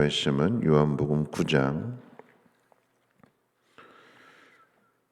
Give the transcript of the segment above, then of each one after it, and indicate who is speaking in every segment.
Speaker 1: 말씀은 요한복음 9장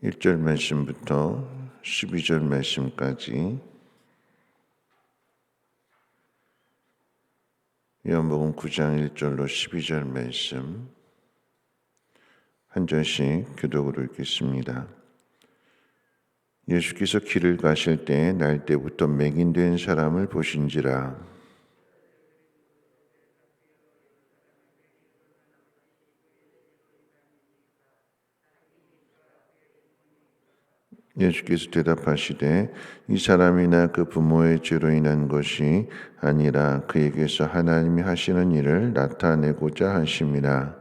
Speaker 1: 1절 말씀부터 12절 말씀까지 요한복음 9장 1절로 12절 말씀 한 절씩 교독으로 읽겠습니다. 예수께서 길을 가실 때에 날 때부터 맹인된 사람을 보신지라. 예수께서 대답하시되 이 사람이나 그 부모의 죄로 인한 것이 아니라 그에게서 하나님이 하시는 일을 나타내고자 하심이라.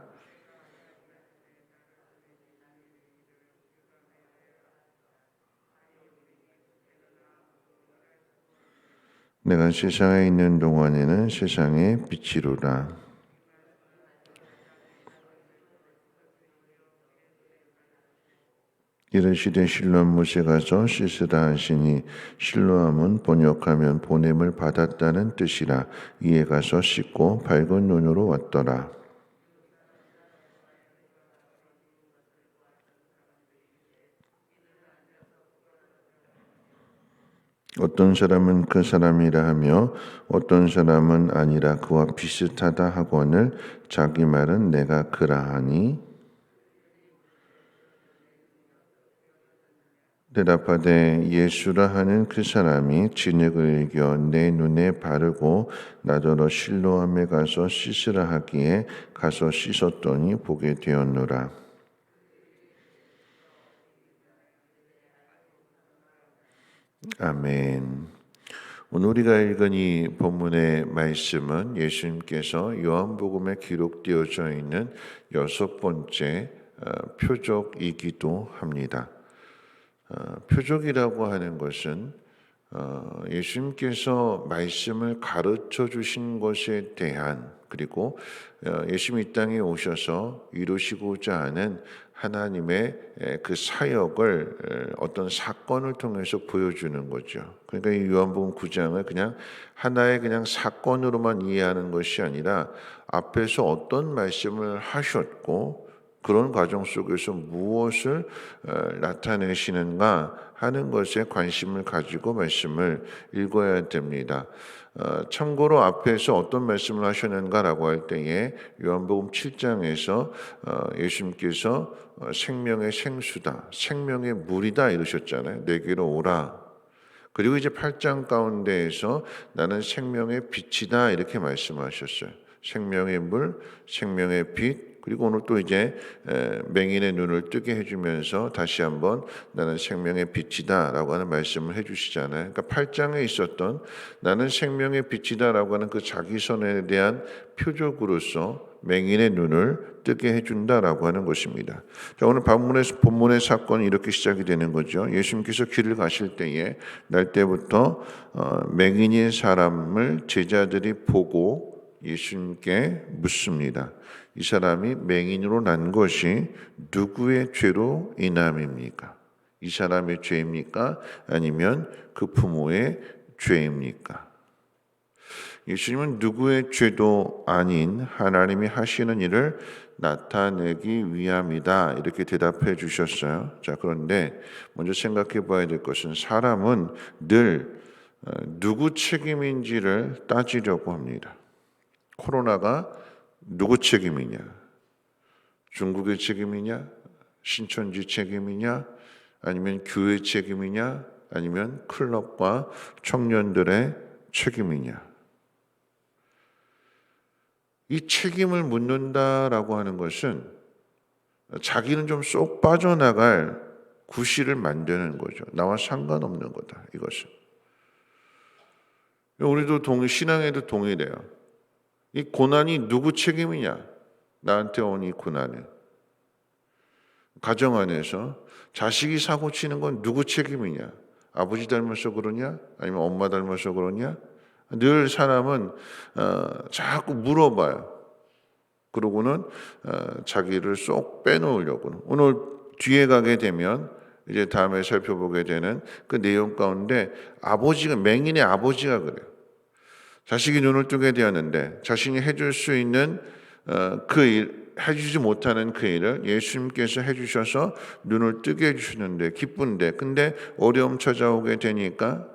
Speaker 1: 내가 세상에 있는 동안에는 세상의 빛이로라. 이르시되 실로암못에 가서 씻으라 하시니 실로암은 번역하면 보냄을 받았다는 뜻이라. 이에 가서 씻고 밝은 눈으로 왔더라. 어떤 사람은 그 사람이라 하며 어떤 사람은 아니라 그와 비슷하다 하거늘 자기 말은 내가 그라 하니 대답하되 예수라 하는 그 사람이 진흙을 이겨 내 눈에 바르고 나더러 실로암에 가서 씻으라 하기에 가서 씻었더니 보게 되었노라. 아멘. 오늘 우리가 읽은 이 본문의 말씀은 예수님께서 요한복음에 기록되어져 있는 여섯 번째 표적이기도 합니다. 표적이라고 하는 것은 예수님께서 말씀을 가르쳐 주신 것에 대한 그리고 예수님 이 땅에 오셔서 이루시고자 하는 하나님의 그 사역을 어떤 사건을 통해서 보여주는 거죠. 그러니까 이 요한복음 9장을 그냥 하나의 그냥 사건으로만 이해하는 것이 아니라 앞에서 어떤 말씀을 하셨고 그런 과정 속에서 무엇을 나타내시는가 하는 것에 관심을 가지고 말씀을 읽어야 됩니다. 참고로 앞에서 어떤 말씀을 하셨는가라고 할 때에 요한복음 7장에서 예수님께서 생명의 생수다, 생명의 물이다 이러셨잖아요. 내게로 오라. 그리고 이제 8장 가운데에서 나는 생명의 빛이다 이렇게 말씀하셨어요. 생명의 물, 생명의 빛, 그리고 오늘 또 이제 맹인의 눈을 뜨게 해주면서 다시 한번 나는 생명의 빛이다라고 하는 말씀을 해주시잖아요. 그러니까 8장에 있었던 나는 생명의 빛이다라고 하는 그 자기선에 대한 표적으로서 맹인의 눈을 뜨게 해준다라고 하는 것입니다. 자, 오늘 본문의 사건이 이렇게 시작이 되는 거죠. 예수님께서 길을 가실 때에 날 때부터 맹인인 사람을 제자들이 보고 예수님께 묻습니다. 이 사람이 맹인으로 난 것이 누구의 죄로 인함입니까? 이 사람의 죄입니까? 아니면 그 부모의 죄입니까? 예수님은 누구의 죄도 아닌 하나님이 하시는 일을 나타내기 위함이다 이렇게 대답해 주셨어요. 자, 그런데 먼저 생각해 봐야 될 것은 사람은 늘 누구 책임인지를 따지려고 합니다. 코로나가 누구 책임이냐? 중국의 책임이냐? 신천지 책임이냐? 아니면 교회 책임이냐? 아니면 클럽과 청년들의 책임이냐? 이 책임을 묻는다라고 하는 것은 자기는 좀 쏙 빠져나갈 구실을 만드는 거죠. 나와 상관없는 거다, 이것은. 우리도 신앙에도 동일해요. 이 고난이 누구 책임이냐? 나한테 온 이 고난은. 가정 안에서 자식이 사고 치는 건 누구 책임이냐? 아버지 닮아서 그러냐? 아니면 엄마 닮아서 그러냐? 늘 사람은 자꾸 물어봐요. 그러고는 자기를 쏙 빼놓으려고. 오늘 뒤에 가게 되면 이제 다음에 살펴보게 되는 그 내용 가운데 맹인의 아버지가 그래요. 자식이 눈을 뜨게 되었는데 자신이 해줄 수 있는 해주지 못하는 그 일을 예수님께서 해주셔서 눈을 뜨게 해주시는데 기쁜데, 근데 어려움 찾아오게 되니까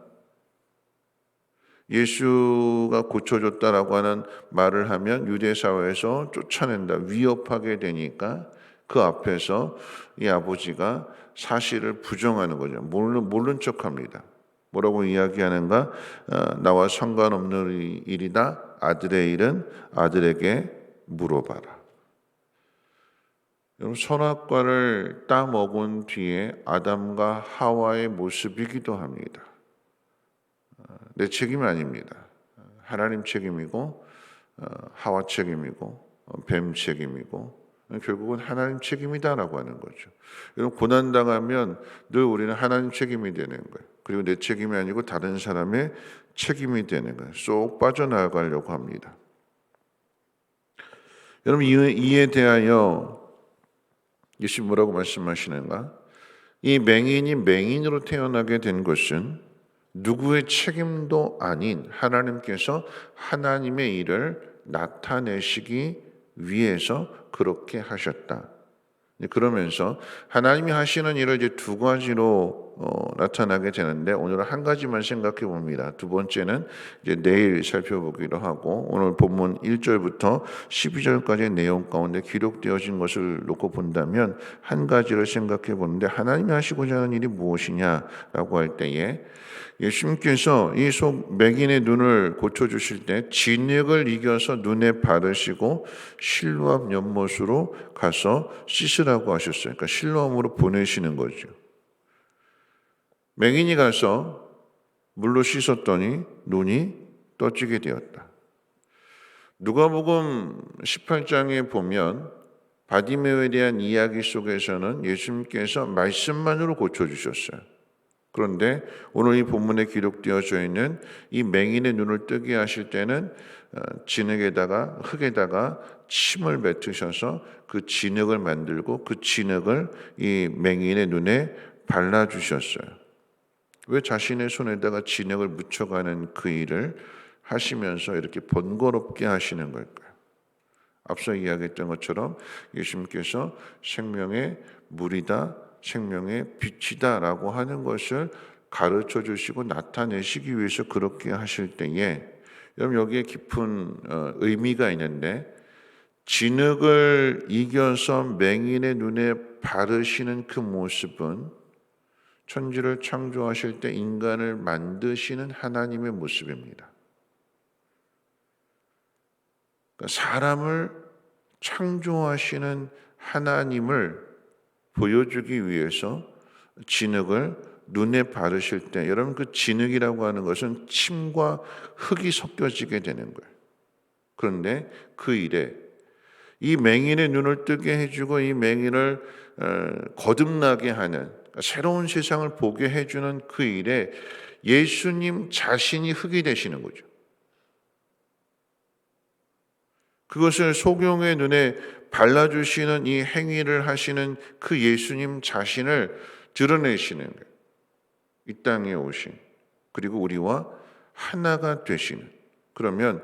Speaker 1: 예수가 고쳐줬다라고 하는 말을 하면 유대 사회에서 쫓아낸다, 위협하게 되니까 그 앞에서 이 아버지가 사실을 부정하는 거죠. 모른 척합니다. 뭐라고 이야기하는가? 나와 상관없는 일이다. 아들의 일은 아들에게 물어봐라. 여러분, 선악과를 따먹은 뒤에 아담과 하와의 모습이기도 합니다. 내 책임이 아닙니다. 하나님 책임이고 하와 책임이고 뱀 책임이고 결국은 하나님 책임이다라고 하는 거죠. 여러분, 고난당하면 늘 우리는 하나님 책임이 되는 거예요. 그리고 내 책임이 아니고 다른 사람의 책임이 되는 거예요. 쏙 빠져나가려고 합니다. 여러분, 이에 대하여 예수님 뭐라고 말씀하시는가? 이 맹인이 맹인으로 태어나게 된 것은 누구의 책임도 아닌 하나님께서 하나님의 일을 나타내시기 위해서 그렇게 하셨다. 그러면서 하나님이 하시는 일을 이제 두 가지로 나타나게 되는데 오늘은 한 가지만 생각해 봅니다. 두 번째는 이제 내일 살펴보기로 하고 오늘 본문 1절부터 12절까지의 내용 가운데 기록되어진 것을 놓고 본다면 한 가지를 생각해 보는데 하나님이 하시고자 하는 일이 무엇이냐라고 할 때에 예수님께서 이 맹인의 눈을 고쳐주실 때 진흙을 이겨서 눈에 바르시고 실로암 연못으로 가서 씻으라고 하셨어요. 그러니까 실로암으로 보내시는 거죠. 맹인이 가서 물로 씻었더니 눈이 떠지게 되었다. 누가복음 18장에 보면 바디메오에 대한 이야기 속에서는 예수님께서 말씀만으로 고쳐주셨어요. 그런데 오늘 이 본문에 기록되어져 있는 이 맹인의 눈을 뜨게 하실 때는 진흙에다가 흙에다가 침을 뱉으셔서 그 진흙을 만들고 그 진흙을 이 맹인의 눈에 발라주셨어요. 왜 자신의 손에다가 진흙을 묻혀가는 그 일을 하시면서 이렇게 번거롭게 하시는 걸까요? 앞서 이야기했던 것처럼 예수님께서 생명의 물이다, 생명의 빛이다라고 하는 것을 가르쳐 주시고 나타내시기 위해서 그렇게 하실 때에 여러분 여기에 깊은 의미가 있는데 진흙을 이겨서 맹인의 눈에 바르시는 그 모습은 천지를 창조하실 때 인간을 만드시는 하나님의 모습입니다. 사람을 창조하시는 하나님을 보여주기 위해서 진흙을 눈에 바르실 때 여러분 그 진흙이라고 하는 것은 침과 흙이 섞여지게 되는 거예요. 그런데 그 일에 이 맹인의 눈을 뜨게 해주고 이 맹인을 거듭나게 하는 새로운 세상을 보게 해주는 그 일에 예수님 자신이 흙이 되시는 거죠. 그것을 소경의 눈에 발라주시는 이 행위를 하시는 그 예수님 자신을 드러내시는 거예요. 이 땅에 오신 그리고 우리와 하나가 되시는. 그러면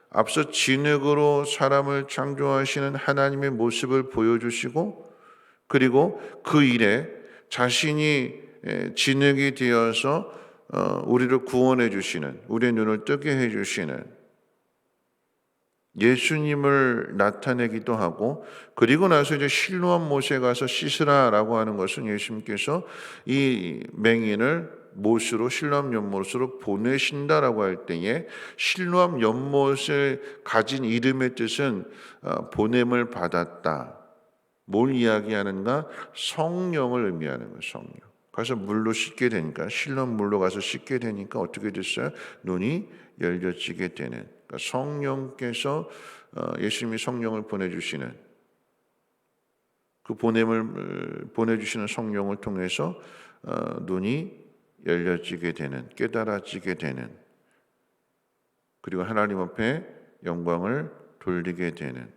Speaker 1: 앞서 진흙으로 사람을 창조하시는 하나님의 모습을 보여주시고 그리고 그 일에 자신이 진흙이 되어서 우리를 구원해 주시는 우리의 눈을 뜨게 해 주시는 예수님을 나타내기도 하고 그리고 나서 이제 실로암 못에 가서 씻으라라고 하는 것은 예수님께서 이 맹인을 못으로 실로암 연못으로 보내신다라고 할 때에 실로암 연못을 가진 이름의 뜻은 보냄을 받았다. 뭘 이야기하는가? 성령을 의미하는 거예요. 성령. 가서 물로 씻게 되니까 실로암 물로 가서 씻게 되니까 어떻게 됐어요? 눈이 열려지게 되는. 그러니까 성령께서 예수님이 성령을 보내주시는 그 보내주시는 성령을 통해서 눈이 열려지게 되는, 깨달아지게 되는, 그리고 하나님 앞에 영광을 돌리게 되는.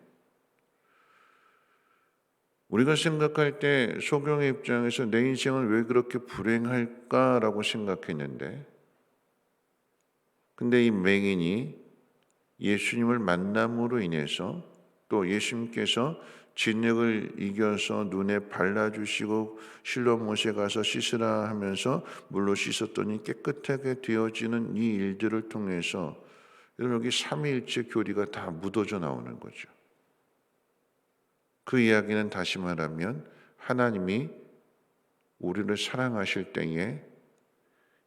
Speaker 1: 우리가 생각할 때 소경의 입장에서 내 인생은 왜 그렇게 불행할까라고 생각했는데, 근데 이 맹인이 예수님을 만남으로 인해서 또 예수님께서 진흙을 이겨서 눈에 발라주시고 실로 못에 가서 씻으라 하면서 물로 씻었더니 깨끗하게 되어지는 이 일들을 통해서 여기 삼위일체 교리가 다 묻어져 나오는 거죠. 그 이야기는 다시 말하면 하나님이 우리를 사랑하실 때에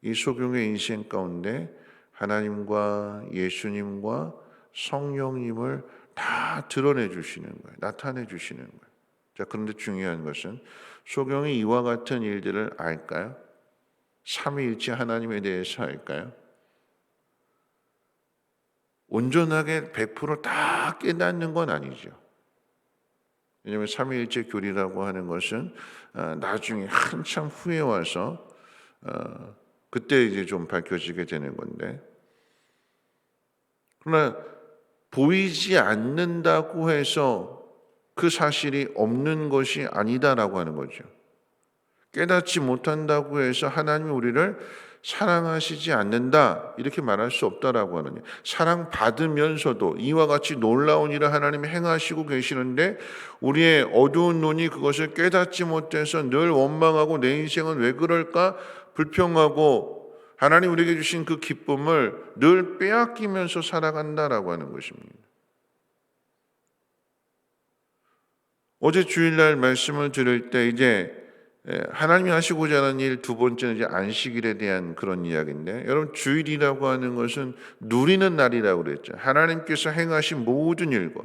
Speaker 1: 이 소경의 인생 가운데 하나님과 예수님과 성령님을 다 드러내 주시는 거예요. 나타내 주시는 거예요. 자, 그런데 중요한 것은 소경이 이와 같은 일들을 알까요? 삼위일체 하나님에 대해서 알까요? 온전하게 100%다 깨닫는 건 아니죠. 왜냐하면 삼위일체 교리라고 하는 것은 나중에 한참 후에 와서 그때 이제 좀 밝혀지게 되는 건데, 그러나 보이지 않는다고 해서 그 사실이 없는 것이 아니다라고 하는 거죠. 깨닫지 못한다고 해서 하나님이 우리를 사랑하시지 않는다 이렇게 말할 수 없다라고 하느냐. 사랑받으면서도 이와 같이 놀라운 일을 하나님이 행하시고 계시는데 우리의 어두운 눈이 그것을 깨닫지 못해서 늘 원망하고 내 인생은 왜 그럴까 불평하고 하나님 우리에게 주신 그 기쁨을 늘 빼앗기면서 살아간다라고 하는 것입니다. 어제 주일날 말씀을 들을 때 이제 하나님이 하시고자 하는 일, 두 번째는 이제 안식일에 대한 그런 이야기인데, 여러분 주일이라고 하는 것은 누리는 날이라고 그랬죠. 하나님께서 행하신 모든 일과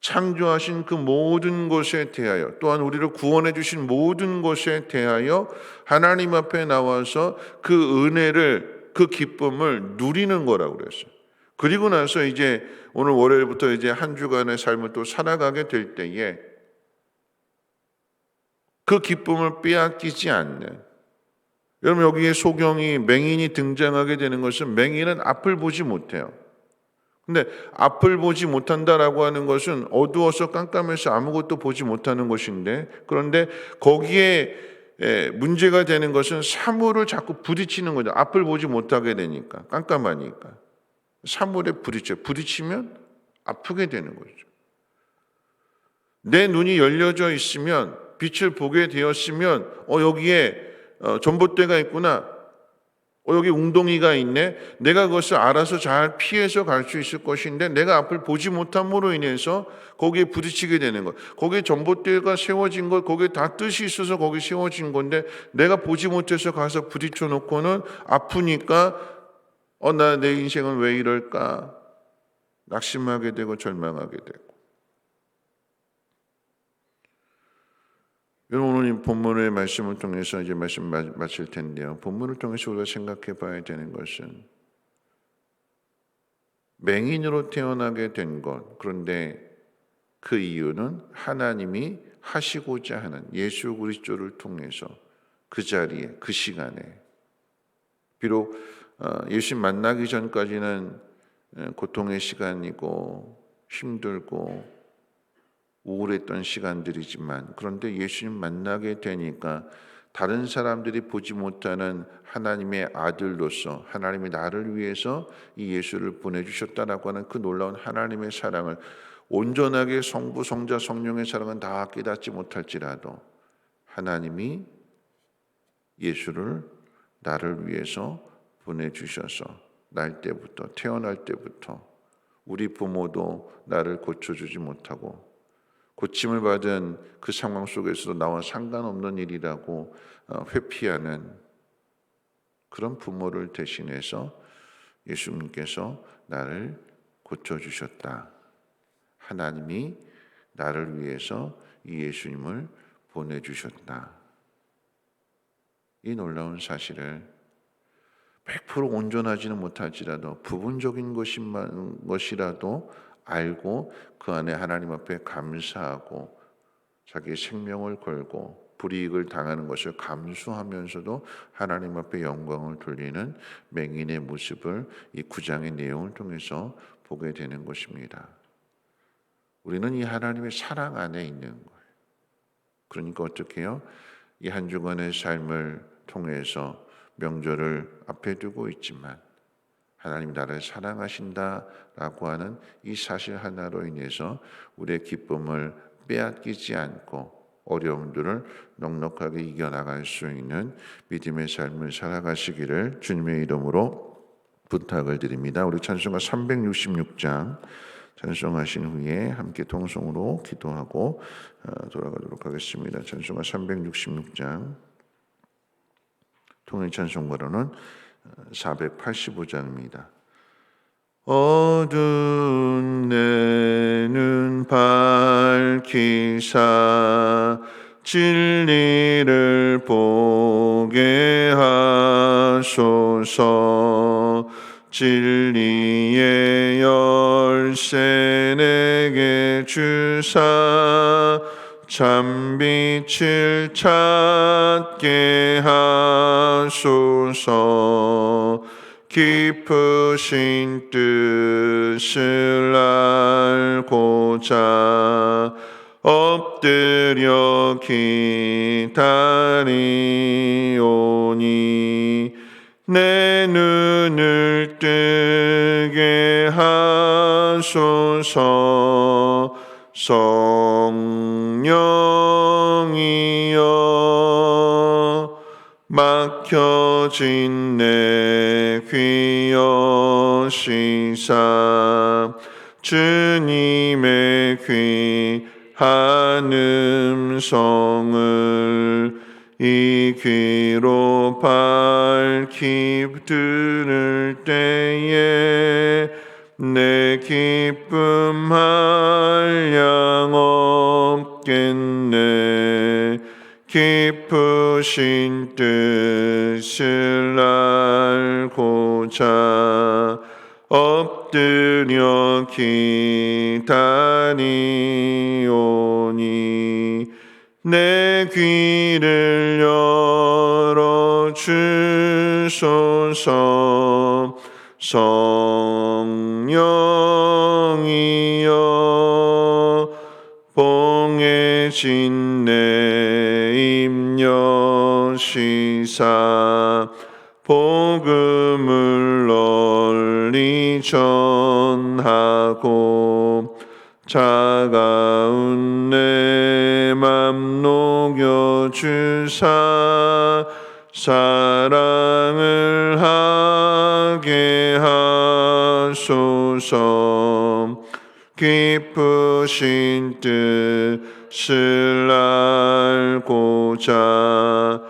Speaker 1: 창조하신 그 모든 것에 대하여, 또한 우리를 구원해 주신 모든 것에 대하여 하나님 앞에 나와서 그 은혜를, 그 기쁨을 누리는 거라고 그랬어요. 그리고 나서 이제 오늘 월요일부터 이제 한 주간의 삶을 또 살아가게 될 때에 그 기쁨을 빼앗기지 않는, 여러분 여기에 소경이 맹인이 등장하게 되는 것은 맹인은 앞을 보지 못해요. 근데 앞을 보지 못한다라고 하는 것은 어두워서 깜깜해서 아무것도 보지 못하는 것인데, 그런데 거기에 문제가 되는 것은 사물을 자꾸 부딪히는 거죠. 앞을 보지 못하게 되니까, 깜깜하니까 사물에 부딪히면 아프게 되는 거죠. 내 눈이 열려져 있으면, 빛을 보게 되었으면 여기에 전봇대가 있구나, 여기 웅덩이가 있네, 내가 그것을 알아서 잘 피해서 갈 수 있을 것인데 내가 앞을 보지 못함으로 인해서 거기에 부딪히게 되는 것, 거기에 전봇대가 세워진 것, 거기에 다 뜻이 있어서 거기 세워진 건데 내가 보지 못해서 가서 부딪혀 놓고는 아프니까 나 내 인생은 왜 이럴까 낙심하게 되고 절망하게 되고. 여러분 오늘 이 본문의 말씀을 통해서 이제 말씀 마칠 텐데요. 본문을 통해서 우리가 생각해 봐야 되는 것은 맹인으로 태어나게 된 것, 그런데 그 이유는 하나님이 하시고자 하는 예수 그리스도를 통해서 그 자리에, 그 시간에, 비록 예수 만나기 전까지는 고통의 시간이고 힘들고 우울했던 시간들이지만, 그런데 예수님 만나게 되니까 다른 사람들이 보지 못하는 하나님의 아들로서 하나님이 나를 위해서 이 예수를 보내주셨다라고 하는 그 놀라운 하나님의 사랑을, 온전하게 성부, 성자, 성령의 사랑은 다 깨닫지 못할지라도 하나님이 예수를 나를 위해서 보내주셔서 날 때부터, 태어날 때부터 우리 부모도 나를 고쳐주지 못하고 고침을 받은 그 상황 속에서도 나와 상관없는 일이라고 회피하는 그런 부모를 대신해서 예수님께서 나를 고쳐주셨다. 하나님이 나를 위해서 이 예수님을 보내주셨다. 이 놀라운 사실을 100% 온전하지는 못할지라도 부분적인 것이라도 알고 그 안에 하나님 앞에 감사하고 자기의 생명을 걸고 불이익을 당하는 것을 감수하면서도 하나님 앞에 영광을 돌리는 맹인의 모습을 이 9장의 내용을 통해서 보게 되는 것입니다. 우리는 이 하나님의 사랑 안에 있는 거예요. 그러니까 어떻게 해요? 이 한 주간의 삶을 통해서 명절을 앞에 두고 있지만 하나님 나를 사랑하신다라고 하는 이 사실 하나로 인해서 우리의 기쁨을 빼앗기지 않고 어려움들을 넉넉하게 이겨나갈 수 있는 믿음의 삶을 살아가시기를 주님의 이름으로 부탁을 드립니다. 우리 찬송가 366장 찬송하신 후에 함께 통성으로 기도하고 돌아가도록 하겠습니다. 찬송가 366장 통일 찬송가로는 485장입니다. 어두운 내 눈 밝히사 진리를 보게 하소서. 진리의 열쇠 내게 주사 참빛을 찾게 하소서. 깊으신 뜻을 알고자 엎드려 기다리오니 내 눈을 뜨게 하소서. 성령이여 막혀진 내 귀 여시사 주님의 귀한 음성을 이 귀로 밝히 들을 때에 내 기쁨 한량 없겠네. 깊으신 뜻을 알고자 엎드려 기다리오니 내 귀를 열어주소서. 성령이여 봉해진 내 입 여시사 복음을 널리 전하고 차가운 내 맘 녹여주사 사랑을 하게 하소서. 깊으신 뜻을 알고자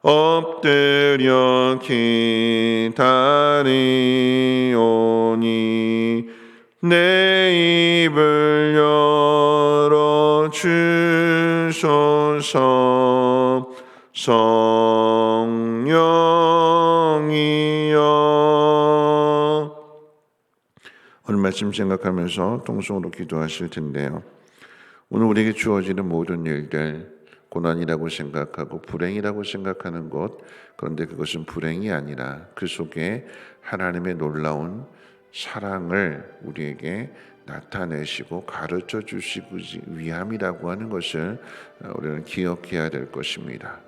Speaker 1: 엎드려 기다리오니 내 입을 열어주소서. 성령이여. 오늘 말씀 생각하면서 통성으로 기도하실 텐데요. 오늘 우리에게 주어지는 모든 일들, 고난이라고 생각하고 불행이라고 생각하는 것, 그런데 그것은 불행이 아니라 그 속에 하나님의 놀라운 사랑을 우리에게 나타내시고 가르쳐 주시기 위함이라고 하는 것을 우리는 기억해야 될 것입니다.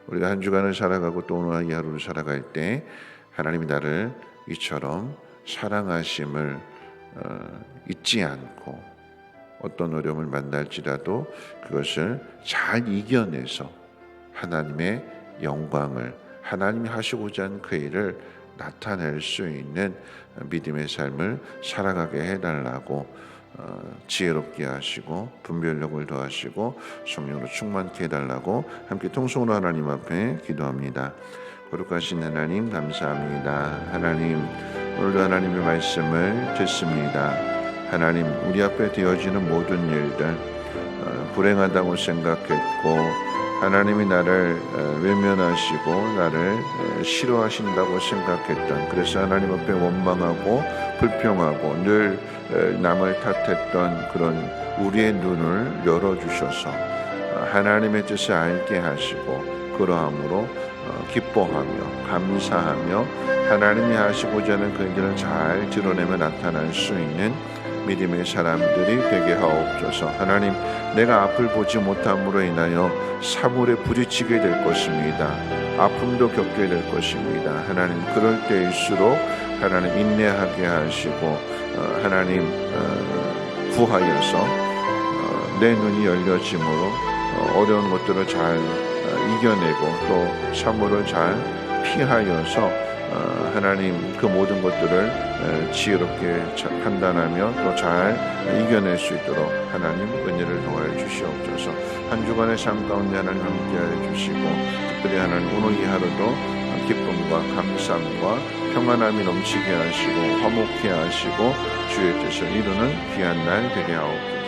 Speaker 1: 우리가 한 주간을 살아가고 또 오늘 이 하루를 살아갈 때 하나님이 나를 이처럼 사랑하심을 잊지 않고 어떤 어려움을 만날지라도 그것을 잘 이겨내서 하나님의 영광을, 하나님이 하시고자 하는 그 일을 나타낼 수 있는 믿음의 삶을 살아가게 해달라고 지혜롭게 하시고 분별력을 더하시고 성령으로 충만케 해달라고 함께 통성으로 하나님 앞에 기도합니다. 거룩하신 하나님 감사합니다. 하나님 오늘도 하나님의 말씀을 듣습니다. 하나님 우리 앞에 되어지는 모든 일들 불행하다고 생각했고 하나님이 나를 외면하시고 나를 싫어하신다고 생각했던, 그래서 하나님 앞에 원망하고 불평하고 늘 남을 탓했던 그런 우리의 눈을 열어주셔서 하나님의 뜻을 알게 하시고 그러함으로 기뻐하며 감사하며 하나님이 하시고자 하는 그 일을 잘 드러내며 나타날 수 있는 믿음의 사람들이 되게 하옵소서. 하나님 내가 앞을 보지 못함으로 인하여 사물에 부딪히게 될 것입니다. 아픔도 겪게 될 것입니다. 하나님 그럴 때일수록 하나님 인내하게 하시고 하나님 구하여서 내 눈이 열려짐으로 어려운 것들을 잘 이겨내고 또 사물을 잘 피하여서 하나님 그 모든 것들을 지혜롭게 판단하며 또 잘 이겨낼 수 있도록 하나님 은혜를 더하여 주시옵소서. 한 주간의 삶 가운데 하나님 함께하여 주시고 특별히 하나님 오늘 이 하루도 기쁨과 감사함과 평안함이 넘치게 하시고 화목케 하시고 주의 뜻을 이루는 귀한 날 되게 하옵소서.